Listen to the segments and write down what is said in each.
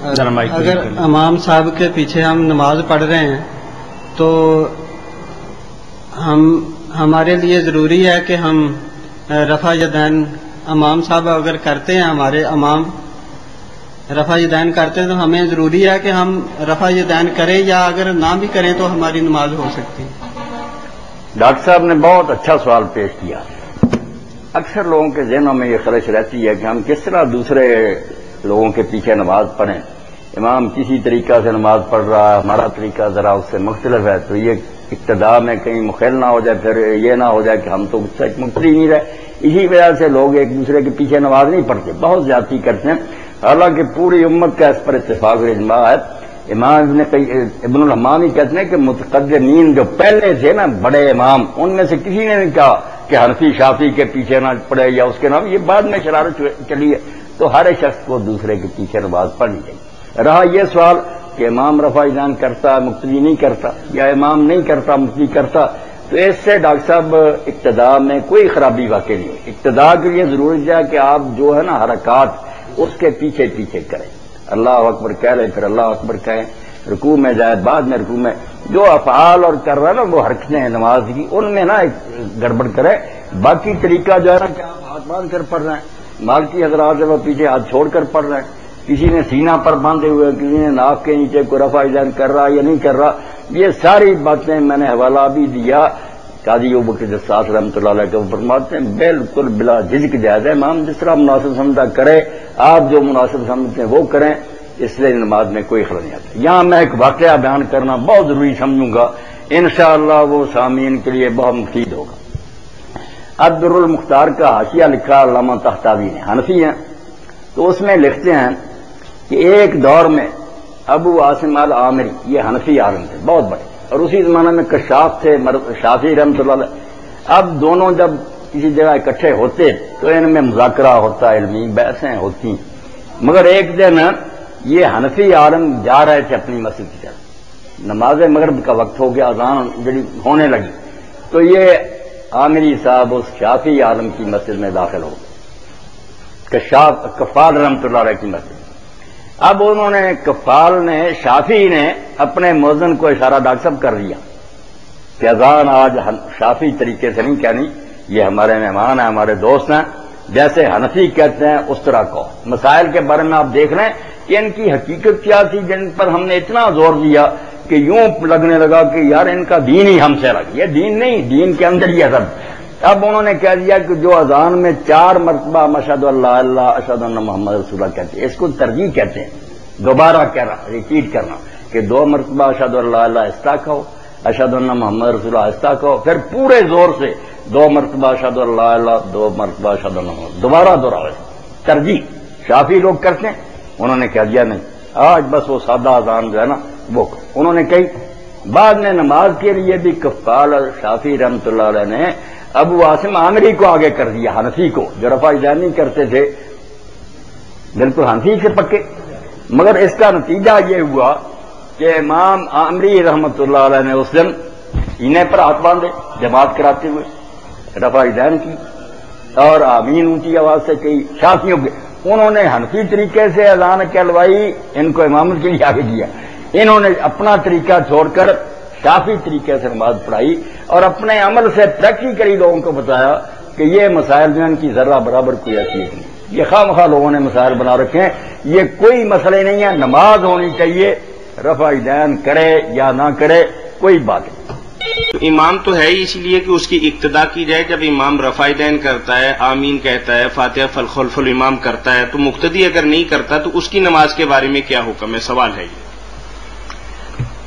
اگر امام صاحب کے پیچھے ہم نماز پڑھ رہے ہیں تو ہمارے لیے ضروری ہے کہ ہم رفع یدین امام صاحب اگر کرتے ہیں، ہمارے امام رفع یدین کرتے ہیں تو ہمیں ضروری ہے کہ ہم رفع یدین کریں، یا اگر نہ بھی کریں تو ہماری نماز ہو سکتی ہے؟ ڈاکٹر صاحب نے بہت اچھا سوال پیش کیا۔ اکثر لوگوں کے ذہنوں میں یہ خلش رہتی ہے کہ ہم کس طرح دوسرے لوگوں کے پیچھے نماز پڑھیں، امام کسی طریقہ سے نماز پڑھ رہا ہے، ہمارا طریقہ ذرا اس سے مختلف ہے، تو یہ ابتدا میں کہیں مخل نہ ہو جائے، پھر یہ نہ ہو جائے کہ ہم تو سچ مقتدی نہیں رہے۔ اسی وجہ سے لوگ ایک دوسرے کے پیچھے نماز نہیں پڑھتے، بہت زیادتی کرتے ہیں، حالانکہ پوری امت کا اس پر اتفاق اور اجماع ہے۔ امام ابن الحمام ہی کہتے ہیں کہ متقدمین جو پہلے تھے نا بڑے امام، ان میں سے کسی نے نہیں کہا کہ حنفی شافعی کے پیچھے نہ پڑے یا اس کے نام، یہ بعد میں شرارت چلی ہے۔ تو ہر شخص کو دوسرے کے پیچھے نماز پڑھنی چاہیے۔ رہا یہ سوال کہ امام رفع یدین کرتا ہے مقتدی نہیں کرتا، یا امام نہیں کرتا مقتدی کرتا، تو اس سے ڈاکٹر صاحب ابتدا میں کوئی خرابی واقع نہیں ہے۔ ابتدا کے لیے ضروری ہے کہ آپ جو ہے نا حرکات اس کے پیچھے پیچھے کریں، اللہ اکبر کہہ لیں، پھر اللہ اکبر کہیں، رکوع میں جائے، بعد میں رکوع میں جو افعال اور کر رہا ہے نا وہ حرکتیں ہیں نماز کی، ان میں نا گڑبڑ کرے۔ باقی طریقہ جو ہے نا کہ آپ ہاتھ باندھ کر پڑھ رہے ہیں، مالکی حضرات ہے وہ پیچھے ہاتھ چھوڑ کر پڑھ رہے ہیں، کسی نے سینہ پر باندھے ہوئے، کسی نے ناک کے نیچے کوئی رفع یدین کر رہا یا نہیں کر رہا، یہ ساری باتیں میں نے حوالہ بھی دیا۔ قاضی ابوبکر جساس رحمۃ اللہ علیہ کو فرماتے ہیں بالکل بلا جھجک جائز ہے، امام جس طرح مناسب سمجھتا کرے، آپ جو مناسب سمجھتے ہیں وہ کریں، اس لیے نماز میں کوئی خلل نہیں آتا۔ یہاں میں ایک واقعہ بیان کرنا بہت ضروری سمجھوں گا، انشاءاللہ وہ سامعین کے لیے بہت مفید ہوگا۔ الدر المختار کا حاشیہ لکھا علامہ طحطاوی نے، حنفی ہیں، تو اس میں لکھتے ہیں کہ ایک دور میں ابو عاصم العامری، یہ حنفی عالم تھے بہت بڑے، اور اسی زمانے میں کشاف تھے شافعی رحمۃ اللہ علیہ۔ اب دونوں جب کسی جگہ اکٹھے ہوتے تو ان میں مذاکرہ ہوتا، علمی بحثیں ہوتی، مگر ایک دن یہ حنفی عالم جا رہے تھے اپنی مسجد کی طرف، نماز مغرب کا وقت ہو گیا، اذان جڑی ہونے لگی، تو یہ عامری صاحب اس شافعی عالم کی مسجد میں داخل ہو گئے، کفال رحمۃ اللہ علیہ کی مسجد۔ اب انہوں نے کفال نے شافعی نے اپنے مؤذن کو اشارہ ڈاکٹر صاحب کر دیا کہ اذان آج شافعی طریقے سے نہیں کہنی، یہ ہمارے مہمان ہیں، ہمارے دوست ہیں، جیسے حنفی کہتے ہیں اس طرح کو۔ مسائل کے بارے میں آپ دیکھ رہے ہیں کہ ان کی حقیقت کیا تھی جن پر ہم نے اتنا زور دیا کہ یوں لگنے لگا کہ یار ان کا دین ہی ہم سے الگ، یہ دین نہیں، دین کے اندر ہی ہے سب۔ اب انہوں نے کہہ دیا کہ جو اذان میں 4 مرتبہ اشہد اللہ اللہ اشہد ان محمد رسول اللہ کہتے ہیں، اس کو ترجیح کہتے ہیں، دوبارہ کہنا، ریپیٹ کرنا، کہ 2 مرتبہ اشہد اللہ اللہ آہستہ کہو، اشہد ان محمد رسول اللہ آہستہ کہو، پھر پورے زور سے 2 مرتبہ اشہد اللہ اللہ، 2 مرتبہ اشہد ان محمد، دوبارہ دوہراؤ، ترجیح شافعی لوگ کرتے ہیں۔ انہوں نے کہہ دیا نہیں، آج بس وہ سادہ اذان جو ہے نا وہ انہوں نے کہی۔ بعد میں نماز کے لیے بھی کفال اور شافعی رحمۃ اللہ علیہ نے ابو عاصم عامری کو آگے کر دیا، حنفی کو، جو رفع یدین نہیں کرتے تھے، بالکل حنفی سے پکے، مگر اس کا نتیجہ یہ ہوا کہ امام عامری رحمۃ اللہ علیہ نے اس دن سینے پر ہاتھ باندھے جماعت کراتے ہوئے، رفع یدین کی اور آمین اونچی آواز سے کہی۔ شافعیوں کے انہوں نے حنفی طریقے سے اذان کہلوائی، ان کو امامت کے لیے آگے کیا، انہوں نے اپنا طریقہ چھوڑ کر شافعی طریقے سے نماز پڑھائی، اور اپنے عمل سے پریکٹیکلی لوگوں کو بتایا کہ یہ مسائل جو ان کی ذرہ برابر کوئی حیثیت نہیں، یہ خواہ مخواہ لوگوں نے مسائل بنا رکھے ہیں، یہ کوئی مسئلے نہیں ہے، نماز ہونی چاہیے، رفع یدین کرے یا نہ کرے کوئی بات نہیں۔ تو امام تو ہے ہی، اسی لیے کہ اس کی اقتدا کی جائے۔ جب امام رفع یدین کرتا ہے، آمین کہتا ہے، فاتحہ خلف الامام کرتا ہے، تو مقتدی اگر نہیں کرتا تو اس کی نماز کے بارے میں کیا حکم ہے؟ سوال ہے یہ۔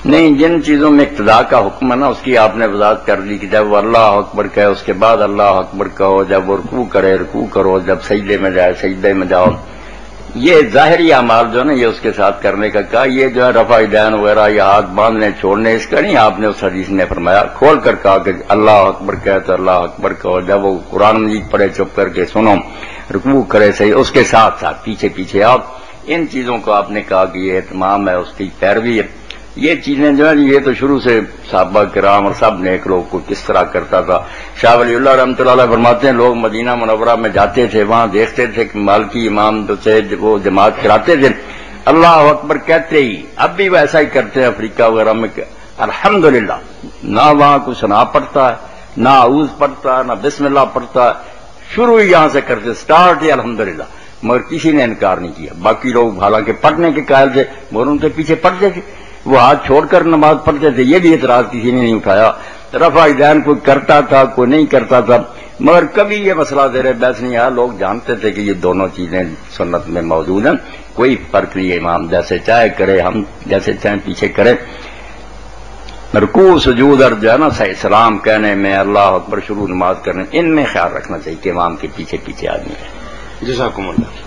نہیں، جن چیزوں میں اقتدا کا حکم ہے نا اس کی آپ نے وضاحت کر دی کہ جب وہ اللہ اکبر کہے اس کے بعد اللہ اکبر کہو، جب وہ رکوع کرے رکوع کرو، جب سجدے میں جائے سجدے میں جاؤ۔ یہ ظاہری اعمال جو ہے نا یہ اس کے ساتھ کرنے کا کہا، یہ جو ہے رفع یدین وغیرہ یا ہاتھ باندھنے چھوڑنے اس کا نہیں، آپ نے اس حدیث نے فرمایا کھول کر کہا کہ اللہ اکبر کہے تو اللہ اکبر کہو، جب وہ قرآن مجید پڑھے چپ کر کے سنو، رکوع کرے صحیح اس کے ساتھ ساتھ پیچھے پیچھے آپ، ان چیزوں کو آپ نے کہا کہ یہ اہتمام ہے، اس کی پیروی ہے۔ یہ چیزیں جو ہیں یہ تو شروع سے صحابہ کرام اور سب نیک لوگ کو کس طرح کرتا تھا۔ شاہ ولی اللہ رحمۃ اللہ علیہ فرماتے ہیں لوگ مدینہ منورہ میں جاتے تھے، وہاں دیکھتے تھے کہ مالکی امام سے وہ جماعت کراتے تھے، اللہ اکبر کہتے ہی اب بھی ویسا ہی کرتے ہیں افریقہ وغیرہ میں کہ الحمدللہ، نہ وہاں کوئی ثنا پڑھتا ہے، نہ اعوذ پڑھتا ہے، نہ بسم اللہ پڑھتا ہے، شروع ہی یہاں سے کرتے، سٹارٹ ہی الحمدللہ، مگر کسی نے انکار نہیں کیا۔ باقی لوگ حالانکہ پڑھنے کے قائل تھے مگر ان کے پیچھے پڑھتے تھے، وہ ہاتھ چھوڑ کر نماز پڑھتے تھے، یہ بھی اعتراض کسی نے نہیں اٹھایا۔ رفع یدین کوئی کرتا تھا کوئی نہیں کرتا تھا، مگر کبھی یہ مسئلہ زیر بحث نہیں آیا، لوگ جانتے تھے کہ یہ دونوں چیزیں سنت میں موجود ہیں، کوئی فرق نہیں ہے، امام جیسے چاہے کرے، ہم جیسے چاہیں پیچھے کریں۔ رکوع سجود اور جو ہے نا سلام کہنے میں، اللہ اکبر شروع نماز کرنے، ان میں خیال رکھنا چاہیے کہ امام کے پیچھے پیچھے آدمی ہے۔ جزاکم اللہ۔